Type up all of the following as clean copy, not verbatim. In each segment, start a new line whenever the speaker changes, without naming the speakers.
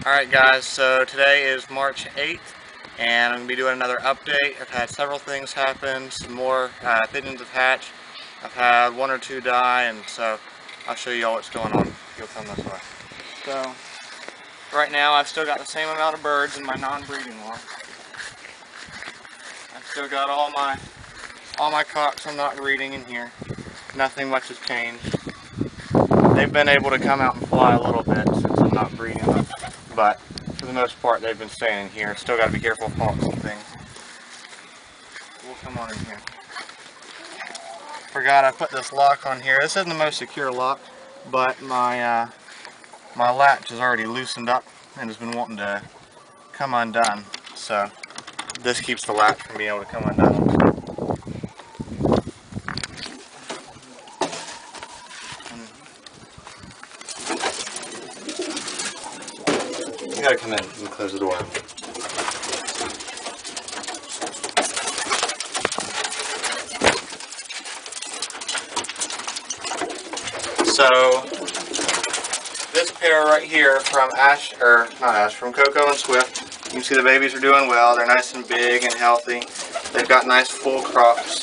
Alright guys, so today is March 8th and I'm going to be doing another update. I've had several things happen, some more pigeons have hatched. I've had one or two die, and so I'll show you all what's going on. You'll come this way. So, right now I've still got the same amount of birds in my non-breeding one. I've still got all my cocks I'm not breeding in here. Nothing much has changed. They've been able to come out and fly a little bit since I'm not breeding them, but for the most part they've been staying in here. Still got to be careful of hawks and things. We'll come on in here. Forgot I put this lock on here. This isn't the most secure lock, but my latch is already loosened up and has been wanting to come undone. So this keeps the latch from being able to come undone. You gotta come in and close the door. So this pair right here from from Coco and Swift, you can see the babies are doing well. They're nice and big and healthy. They've got nice full crops.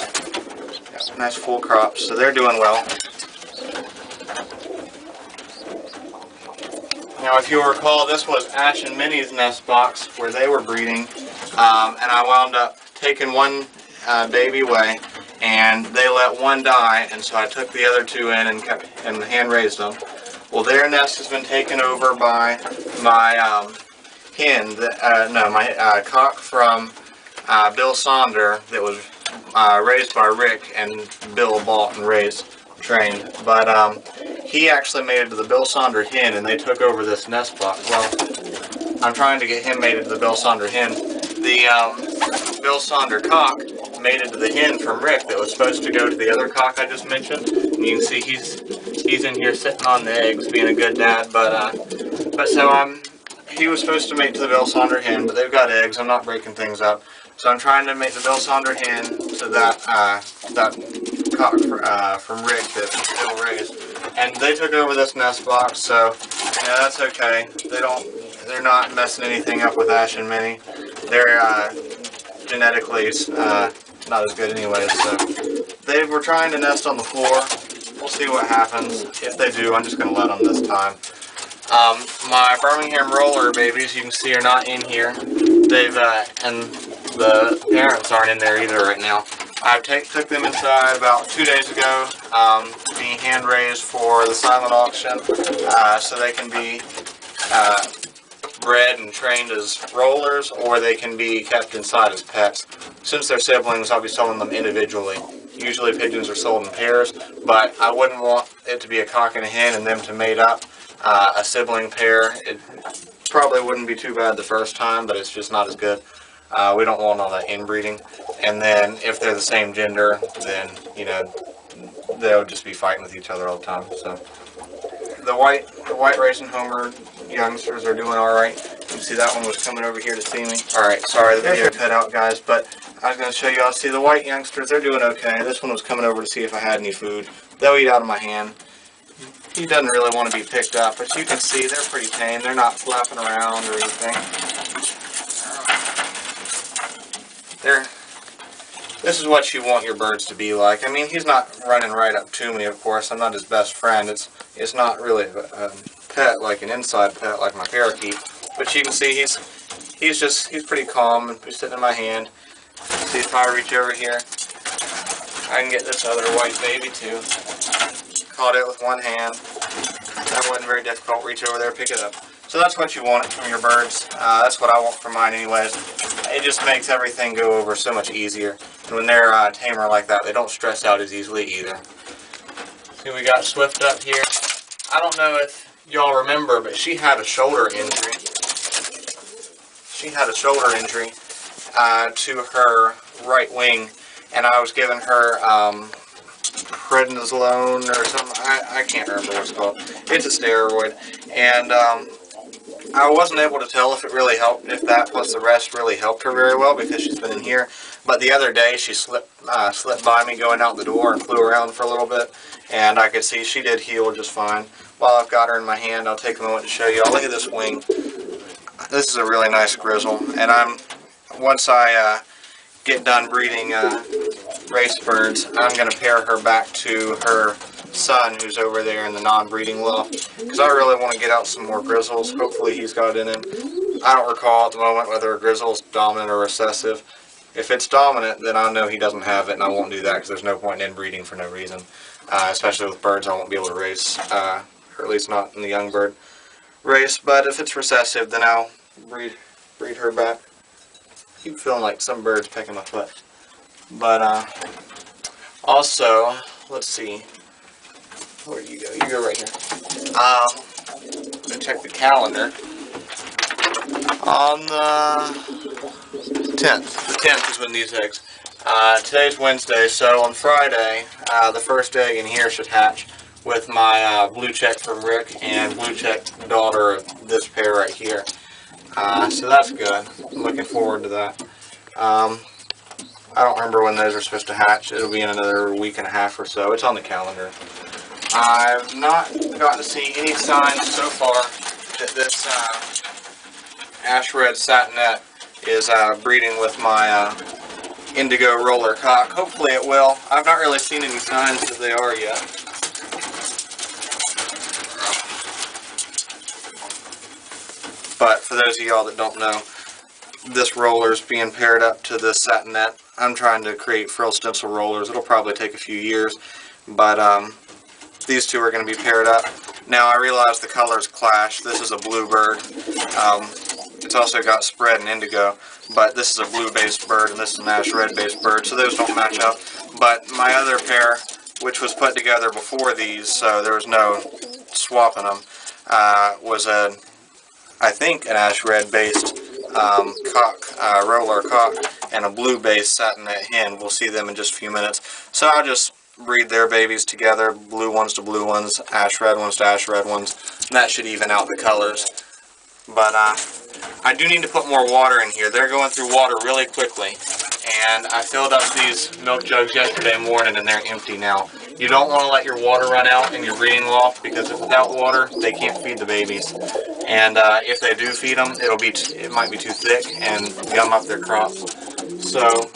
So they're doing well. Now, if you'll recall, this was Ash and Minnie's nest box where they were breeding, and I wound up taking one baby away, and they let one die, and so I took the other two in and hand raised them. Well, their nest has been taken over by my my cock from Bill Sonder that was raised by Rick, and Bill bought and raised, trained. But he actually mated to the Bill Sonder hen, and they took over this nest box. Well, I'm trying to get him mated to the Bill Sonder hen. The Bill Sonder cock mated to the hen from Rick that was supposed to go to the other cock I just mentioned. And you can see he's in here sitting on the eggs, being a good dad. He was supposed to mate to the Bill Sonder hen, but they've got eggs. I'm not breaking things up, so I'm trying to mate the Bill Sonder hen to that cock from Rick that Bill raised. And they took over this nest box, so yeah, that's okay. They're not messing anything up with Ash and Minnie. They're genetically not as good anyways, so they were trying to nest on the floor. We'll see what happens. If they do, I'm just going to let them this time. My Birmingham Roller babies, you can see, are not in here. They've and the parents aren't in there either right now. I took them inside about 2 days ago, being hand raised for the silent auction, so they can be bred and trained as rollers, or they can be kept inside as pets. Since they're siblings, I'll be selling them individually. Usually pigeons are sold in pairs, but I wouldn't want it to be a cock and a hen and them to mate up a sibling pair. It probably wouldn't be too bad the first time, but it's just not as good. We don't want all that inbreeding. And then if they're the same gender, then, you know, they'll just be fighting with each other all the time. So the white racing homer youngsters are doing all right. You can see that one was coming over here to see me. All right, sorry the video cut out, guys, but I was going to show you all. See, the white youngsters, they're doing okay. This one was coming over to see if I had any food. They'll eat out of my hand. He doesn't really want to be picked up, but you can see they're pretty tame. They're not flapping around or anything. This is what you want your birds to be like. I mean, he's not running right up to me, of course. I'm not his best friend. It's not really a pet, like an inside pet, like my parakeet. But you can see he's pretty calm and he's sitting in my hand. See, if I reach over here, I can get this other white baby too. Caught it with one hand. That wasn't very difficult. Reach over there, pick it up. So that's what you want from your birds. That's what I want for mine anyways. It just makes everything go over so much easier. And when they're tamer like that, they don't stress out as easily either. See, we got Swift up here. I don't know if y'all remember, but she had a shoulder injury. She had a shoulder injury to her right wing, and I was giving her prednisolone or something. I can't remember what it's called. It's a steroid, and I wasn't able to tell if it really helped, if that plus the rest really helped her very well, because she's been in here. But the other day she slipped by me going out the door and flew around for a little bit, and I could see she did heal just fine. While I've got her in my hand, I'll take a moment to show you. Look at this wing. This is a really nice grizzle, and once I get done breeding race birds, I'm going to pair her back to her son who's over there in the non-breeding loft, because I really want to get out some more grizzles. Hopefully he's got it in him. I don't recall at the moment whether a grizzle is dominant or recessive. If it's dominant, then I know he doesn't have it, and I won't do that because there's no point in inbreeding for no reason. Especially with birds I won't be able to race, or at least not in the young bird race. But if it's recessive, then I'll breed her back. I keep feeling like some birds pecking my foot. But also, let's see. Where do you go? You go right here. I'm going to check the calendar. On the 10th. The 10th is when these eggs. Today's Wednesday, so on Friday, the first egg in here should hatch with my blue check from Rick and blue check daughter of this pair right here. So that's good. I'm looking forward to that. I don't remember when those are supposed to hatch. It'll be in another week and a half or so. It's on the calendar. I've not gotten to see any signs so far that this ash red satinet is breeding with my indigo roller cock. Hopefully it will. I've not really seen any signs that they are yet. But for those of y'all that don't know, this roller is being paired up to this satinet. I'm trying to create frill stencil rollers. It'll probably take a few years, but these two are going to be paired up. Now I realize the colors clash. This is a blue bird. It's also got spread and indigo, but this is a blue-based bird and this is an ash red-based bird, so those don't match up. But my other pair, which was put together before these, so there was no swapping them, was I think an ash red-based roller cock and a blue-based satinet hen. We'll see them in just a few minutes. So I'll just breed their babies together, blue ones to blue ones, ash red ones to ash red ones, and that should even out the colors. But I do need to put more water in here. They're going through water really quickly, and I filled up these milk jugs yesterday morning and they're empty now. You don't want to let your water run out in your breeding loft, because if without water they can't feed the babies, and if they do feed them, it might be too thick and gum up their crops. So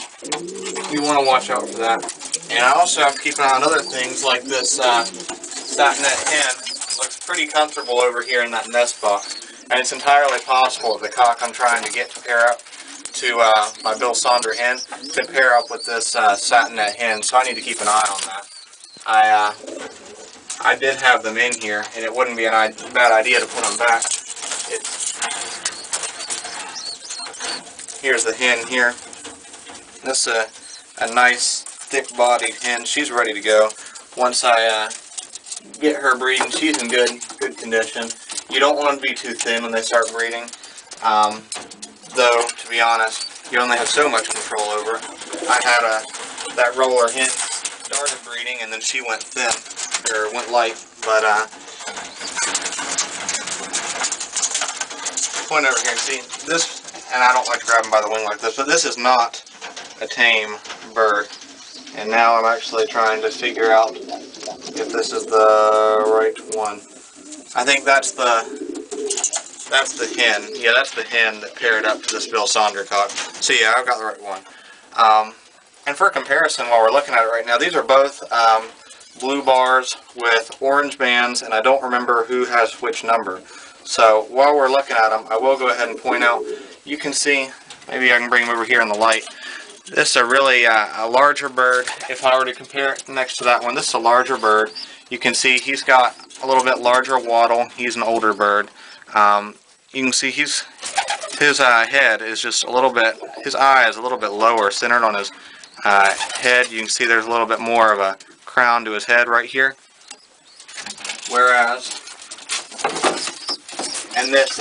you want to watch out for that. And I also have to keep an eye on other things like this satinet hen. Looks pretty comfortable over here in that nest box. And it's entirely possible that the cock I'm trying to get to pair up to my Bill Sonder hen could pair up with this satinet hen, so I need to keep an eye on that. I did have them in here, and it wouldn't be a bad idea to put them back. Here's the hen here. This is a nice thick-bodied hen. She's ready to go. Once I get her breeding, she's in good condition. You don't want them to be too thin when they start breeding, though, to be honest, you only have so much control over. I had that roller hen started breeding, and then she went thin, or went light, but point over here and see this, and I don't like to grab them by the wing like this, but this is not a tame bird, and now I'm actually trying to figure out if this is the right one. I think that's the hen. Yeah, that's the hen that paired up to this Bill Sonder cock. So yeah, I've got the right one. And for comparison, while we're looking at it right now, these are both blue bars with orange bands, and I don't remember who has which number. So while we're looking at them, I will go ahead and point out, you can see, maybe I can bring them over here in the light. This is a really a larger bird. If I were to compare it next to that one, this is a larger bird. You can see he's got a little bit larger wattle. He's an older bird. You can see his head is just a little bit, his eye is a little bit lower, centered on his head. You can see there's a little bit more of a crown to his head right here. Whereas, and this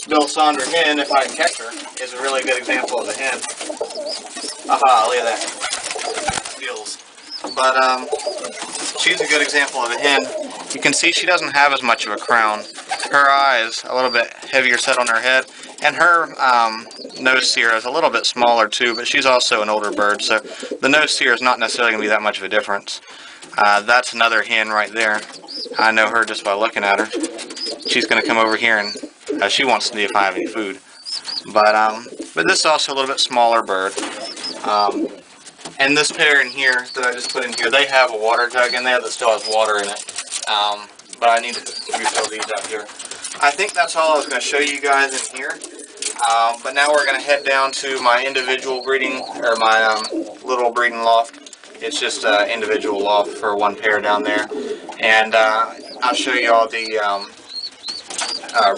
Bill Sonder hen, if I can catch her, is a really good example of a hen. Aha, look at that. Skills. But she's a good example of a hen. You can see she doesn't have as much of a crown. Her eye is a little bit heavier set on her head, and her nose sear is a little bit smaller too, but she's also an older bird, so the nose sear is not necessarily going to be that much of a difference. That's another hen right there. I know her just by looking at her. She's going to come over here and She wants to see if I have any food. But this is also a little bit smaller bird. And this pair in here that I just put in here, they have a water jug in there that still has water in it. But I need to refill these up here. I think that's all I was going to show you guys in here. But now we're going to head down to my individual breeding, or my little breeding loft. It's just an individual loft for one pair down there. And I'll show you all the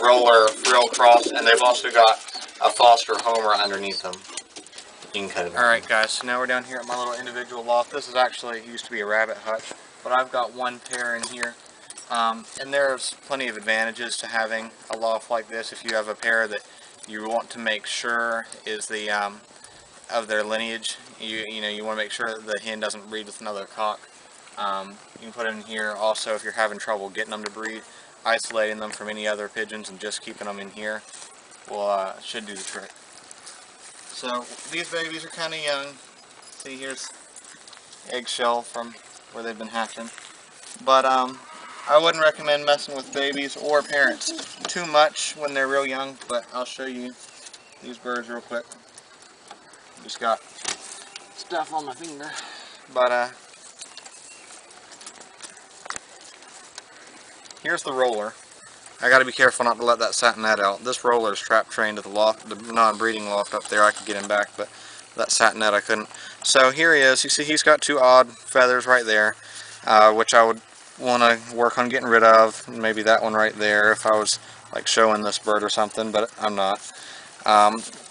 roller frill cross, and they've also got a Foster Homer underneath them. You can cut it. Alright guys, so now we're down here at my little individual loft. This is actually, used to be a rabbit hutch, but I've got one pair in here. And there's plenty of advantages to having a loft like this if you have a pair that you want to make sure is the of their lineage. You know, you want to make sure that the hen doesn't breed with another cock. You can put it in here also if you're having trouble getting them to breed. Isolating them from any other pigeons and just keeping them in here will should do the trick. So these babies are kind of young. See, here's eggshell from where they've been hatching. But I wouldn't recommend messing with babies or parents too much when they're real young. But I'll show you these birds real quick. Just got stuff on my finger. But here's the roller. I got to be careful not to let that Satinet out. This roller is trap trained to the loft, the non-breeding loft up there. I could get him back, but that Satinet I couldn't. So here he is. You see he's got two odd feathers right there, which I would want to work on getting rid of. Maybe that one right there if I was like showing this bird or something, but I'm not.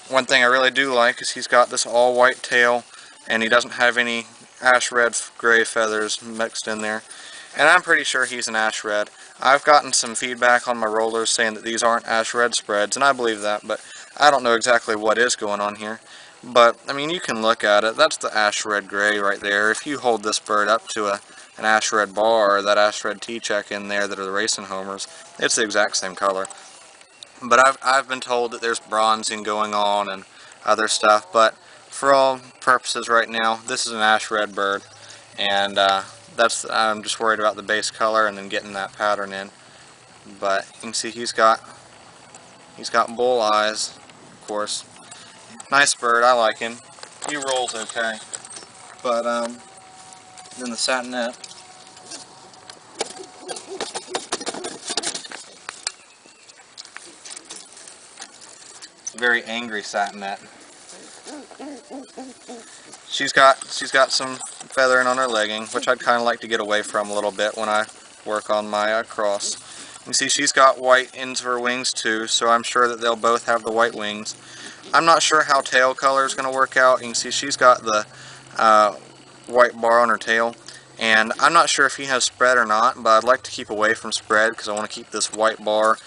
One thing I really do like is he's got this all white tail, and he doesn't have any ash red gray feathers mixed in there. And I'm pretty sure he's an ash red. I've gotten some feedback on my rollers saying that these aren't ash red spreads, and I believe that, but I don't know exactly what is going on here. But, I mean, you can look at it. That's the ash red gray right there. If you hold this bird up to an ash red bar, or that ash red T-check in there that are the racing homers, it's the exact same color. But I've been told that there's bronzing going on and other stuff, but for all purposes right now, this is an ash red bird, and I'm just worried about the base color and then getting that pattern in. But you can see he's got bull eyes, of course. Nice bird, I like him. He rolls okay. But then the Satinet. Very angry Satinet. She's got some feathering on her legging, which I'd kind of like to get away from a little bit when I work on my cross. You can see she's got white ends of her wings too, so I'm sure that they'll both have the white wings. I'm not sure how tail color is going to work out. You can see she's got the white bar on her tail, and I'm not sure if he has spread or not, but I'd like to keep away from spread because I want to keep this white bar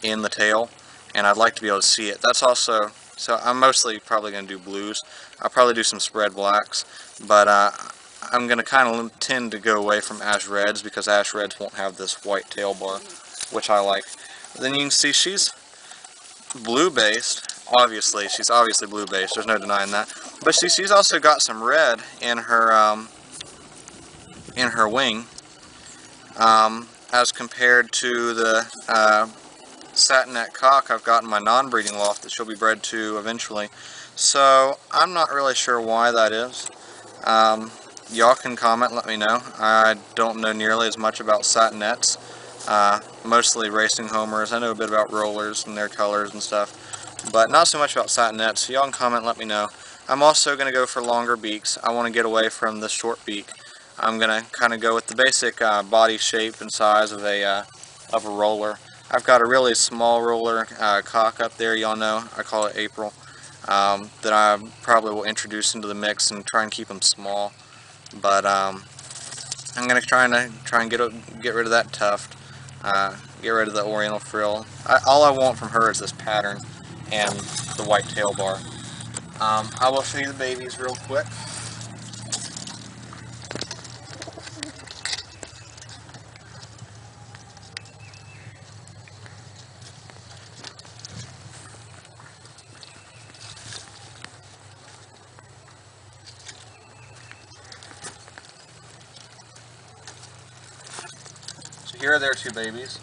in the tail, and I'd like to be able to see it. That's also, so I'm mostly probably going to do blues. I'll probably do some spread blacks, but I'm going to kind of tend to go away from ash reds because ash reds won't have this white tail bar, which I like. Then you can see she's blue based. Obviously, she's obviously blue based. There's no denying that. But she's also got some red in her wing, as compared to the Satinet cock I've got in my non-breeding loft that she'll be bred to eventually. So I'm not really sure why that is. Y'all can comment, let me know. I don't know nearly as much about Satinets. Mostly racing homers. I know a bit about rollers and their colors and stuff, but not so much about Satinets. So y'all can comment, let me know. I'm also going to go for longer beaks. I want to get away from the short beak. I'm going to kind of go with the basic body shape and size of a roller. I've got a really small roller cock up there, y'all know. I call it April. That I probably will introduce into the mix and try and keep them small. But I'm going to try and get rid of that tuft. Get rid of the Oriental Frill. All I want from her is this pattern and the white tail bar. I will show you the babies real quick. Here are their two babies.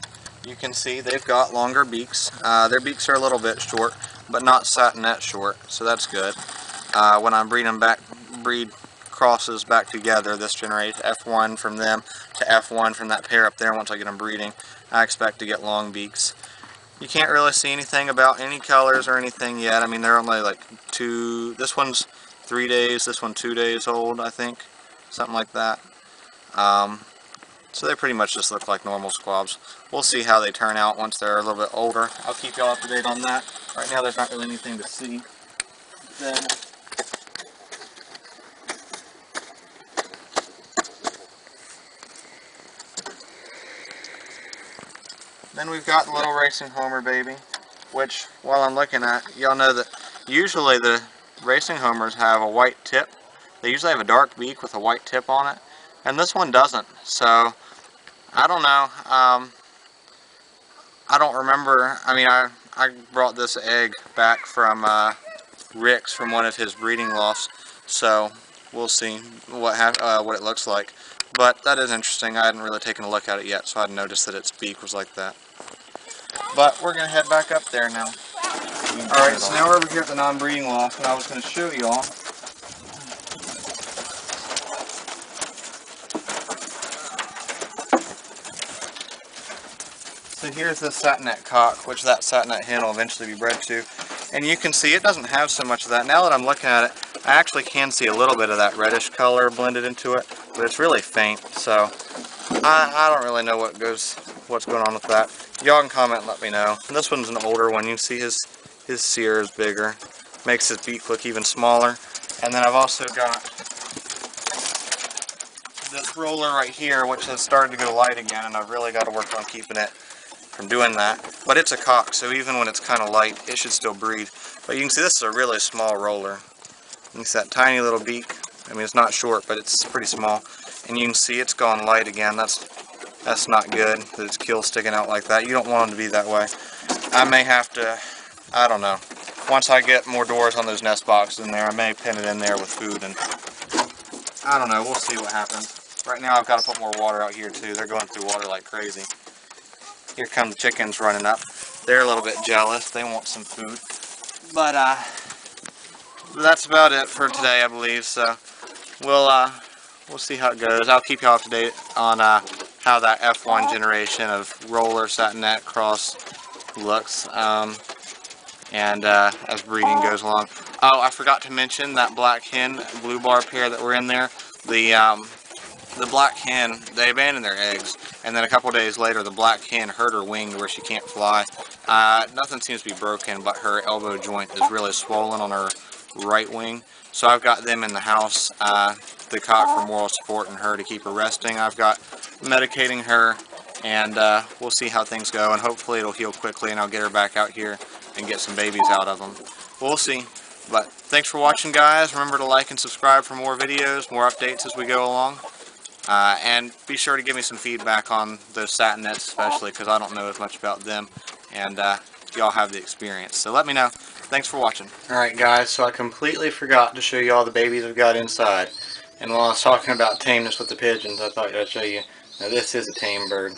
you can see they've got longer beaks. Their beaks are a little bit short, but not Satinet short, so that's good. When I'm breed crosses back together, this generation, F1 from them to F1 from that pair up there, once I get them breeding, I expect to get long beaks. You can't really see anything about any colors or anything yet. I mean, they're only like this one's 3 days, this one 2 days old, I think, something like that. So they pretty much just look like normal squabs. We'll see how they turn out once they're a little bit older. I'll keep y'all up to date on that. Right now there's not really anything to see. Then we've got the little racing homer baby, which, while I'm looking at, y'all know that usually the racing homers have a white tip. They usually have a dark beak with a white tip on it, and this one doesn't. So I don't know. I don't remember. I mean, I brought this egg back from Rick's from one of his breeding lofts, so we'll see what it looks like. But that is interesting. I hadn't really taken a look at it yet, so I hadn't noticed that its beak was like that. But we're going to head back up there now. Alright, so now we're over here at the non-breeding loft, and I was going to show y'all. So here's the Satinet cock, which that Satinet hen will eventually be bred to. And you can see it doesn't have so much of that. Now that I'm looking at it, I actually can see a little bit of that reddish color blended into it, but it's really faint, so I don't really know what's going on with that. Y'all can comment and let me know. And this one's an older one. You can see his cere is bigger. Makes his beak look even smaller. And then I've also got this roller right here, which has started to go light again, and I've really got to work on keeping it from doing that. But it's a cock, so even when it's kind of light, it should still breed. But you can see this is a really small roller. You can see that tiny little beak. I mean, it's not short, but it's pretty small. And you can see it's gone light again. That's not good, that its kill's sticking out like that. You don't want them to be that way. I may have to, I don't know. Once I get more doors on those nest boxes in there, I may pin it in there with food, and I don't know. We'll see what happens. Right now I've got to put more water out here too. They're going through water like crazy. Here come the chickens running up. They're a little bit jealous. They want some food. But that's about it for today, I believe. So we'll see how it goes. I'll keep you up to date on how that F1 generation of roller Satinet cross looks, and as breeding goes along. Oh, I forgot to mention that black hen, blue bar pair that were in there. The black hen, they abandoned their eggs, and then a couple days later the black hen hurt her wing to where she can't fly. Nothing seems to be broken, but her elbow joint is really swollen on her right wing. So I've got them in the house, the cock for moral support and her to keep her resting. I've got medicating her, and we'll see how things go, and hopefully it'll heal quickly and I'll get her back out here and get some babies out of them. We'll see. But thanks for watching, guys. Remember to like and subscribe for more videos, more updates as we go along. And be sure to give me some feedback on those Satinets especially, because I don't know as much about them, and y'all have the experience. So let me know. Thanks for watching. Alright guys, so I completely forgot to show you all the babies I've got inside. And while I was talking about tameness with the pigeons, I thought I'd show you. Now this is a tame bird,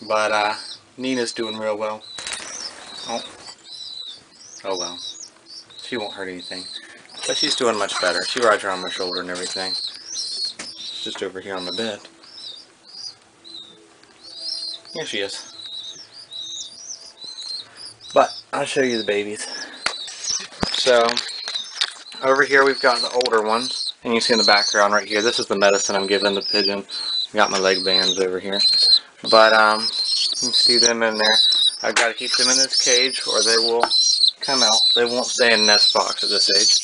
but Nina's doing real well. Oh well. She won't hurt anything. But she's doing much better. She rides around my shoulder and everything. She's just over here on the bed. Here she is. But I'll show you the babies. So over here we've got the older ones, and you see in the background right here, this is the medicine I'm giving the pigeon. I got my leg bands over here. But you can see them in there. I've got to keep them in this cage or they will come out. They won't stay in nest box at this age.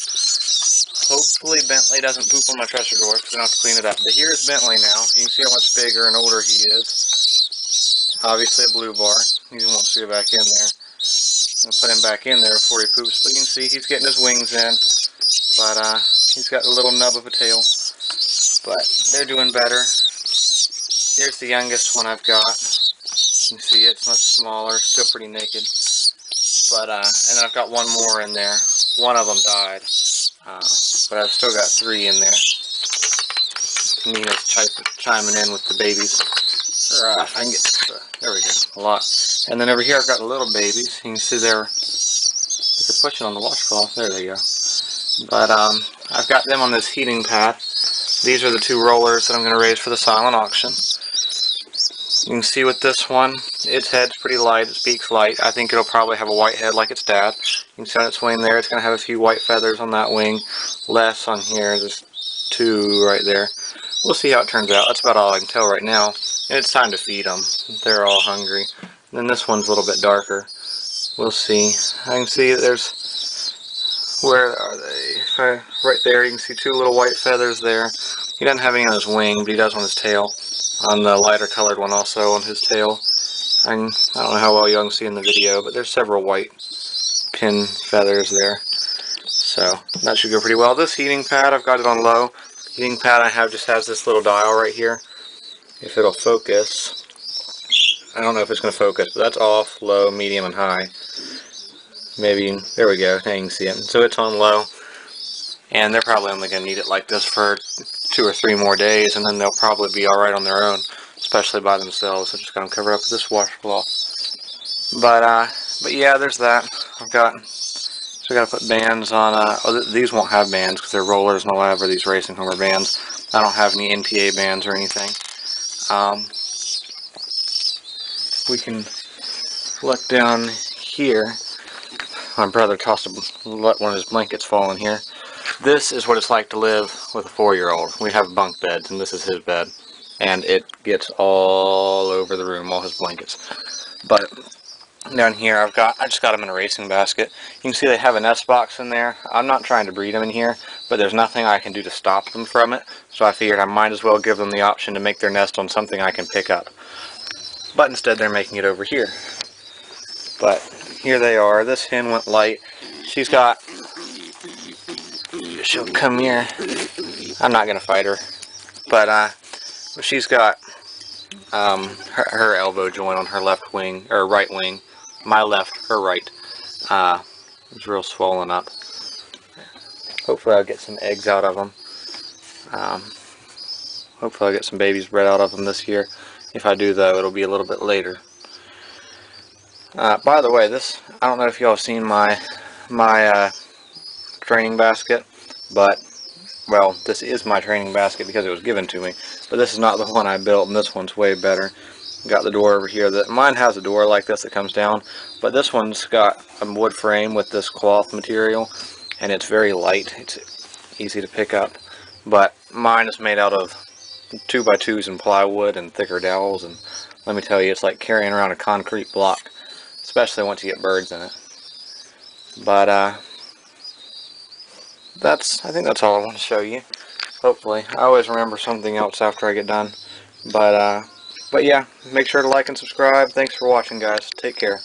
Hopefully Bentley doesn't poop on my dresser door because I don't have to clean it up. But here's Bentley now. You can see how much bigger and older he is. Obviously a blue bar. He won't go back in there. I'm going to put him back in there before he poops. But you can see he's getting his wings in. But he's got a little nub of a tail. But they're doing better. Here's the youngest one I've got. You can see it's much smaller, still pretty naked. But and then I've got one more in there. One of them died. But I've still got 3 in there. Nina's chiming in with the babies. So If I can get there we go, a lot. And then over here I've got the little babies. You can see they're pushing on the washcloth. There they go. But I've got them on this heating pad. These are the two rollers that I'm going to raise for the silent auction. You can see with this one, its head's pretty light, its beak's light. I think it'll probably have a white head like its dad. You can see on its wing there, it's going to have a few white feathers on that wing. Less on here, there's 2 right there. We'll see how it turns out. That's about all I can tell right now. And it's time to feed them. They're all hungry. And then this one's a little bit darker. We'll see. I can see that there's, where are they? Right there, you can see 2 little white feathers there. He doesn't have any on his wing, but he does on his tail. On the lighter colored one also on his tail. I don't know how well you can see in the video, but there's several white pin feathers there. So that should go pretty well. This heating pad, I've got it on low. The heating pad I have just has this little dial right here. If it'll focus. I don't know if it's going to focus, but that's off, low, medium, and high. Maybe, there we go, now you can see it. So it's on low. And they're probably only going to need it like this for 2 or 3 more days, and then they'll probably be alright on their own, especially by themselves. So just got them covered up with this washcloth. But yeah, there's that. I've got to put bands on. These won't have bands because they're rollers and all I have are these Racing Homer bands. I don't have any NTA bands or anything. We can look down here. My brother let one of his blankets fall in here. This is what it's like to live with a 4-year-old. We have bunk beds, and this is his bed. And it gets all over the room, all his blankets. But down here, I just got them in a racing basket. You can see they have a nest box in there. I'm not trying to breed them in here, but there's nothing I can do to stop them from it. So I figured I might as well give them the option to make their nest on something I can pick up. But instead, they're making it over here. But here they are. This hen went light. She'll come here. I'm not going to fight her. But she's got her elbow joint on her left wing, or right wing. My left, her right. It's real swollen up. Hopefully I'll get some eggs out of them. Hopefully I'll get some babies bred out of them this year. If I do, though, it'll be a little bit later. By the way, I don't know if y'all have seen my training basket, but, well, this is my training basket because it was given to me, but this is not the one I built, and this one's way better. Got the door over here. Mine has a door like this that comes down, but this one's got a wood frame with this cloth material, and it's very light. It's easy to pick up, but mine is made out of 2x2s and plywood and thicker dowels, and let me tell you, it's like carrying around a concrete block, especially once you get birds in it. But I think that's all I want to show you. Hopefully, I always remember something else after I get done. But yeah, make sure to like and subscribe. Thanks for watching, guys. Take care.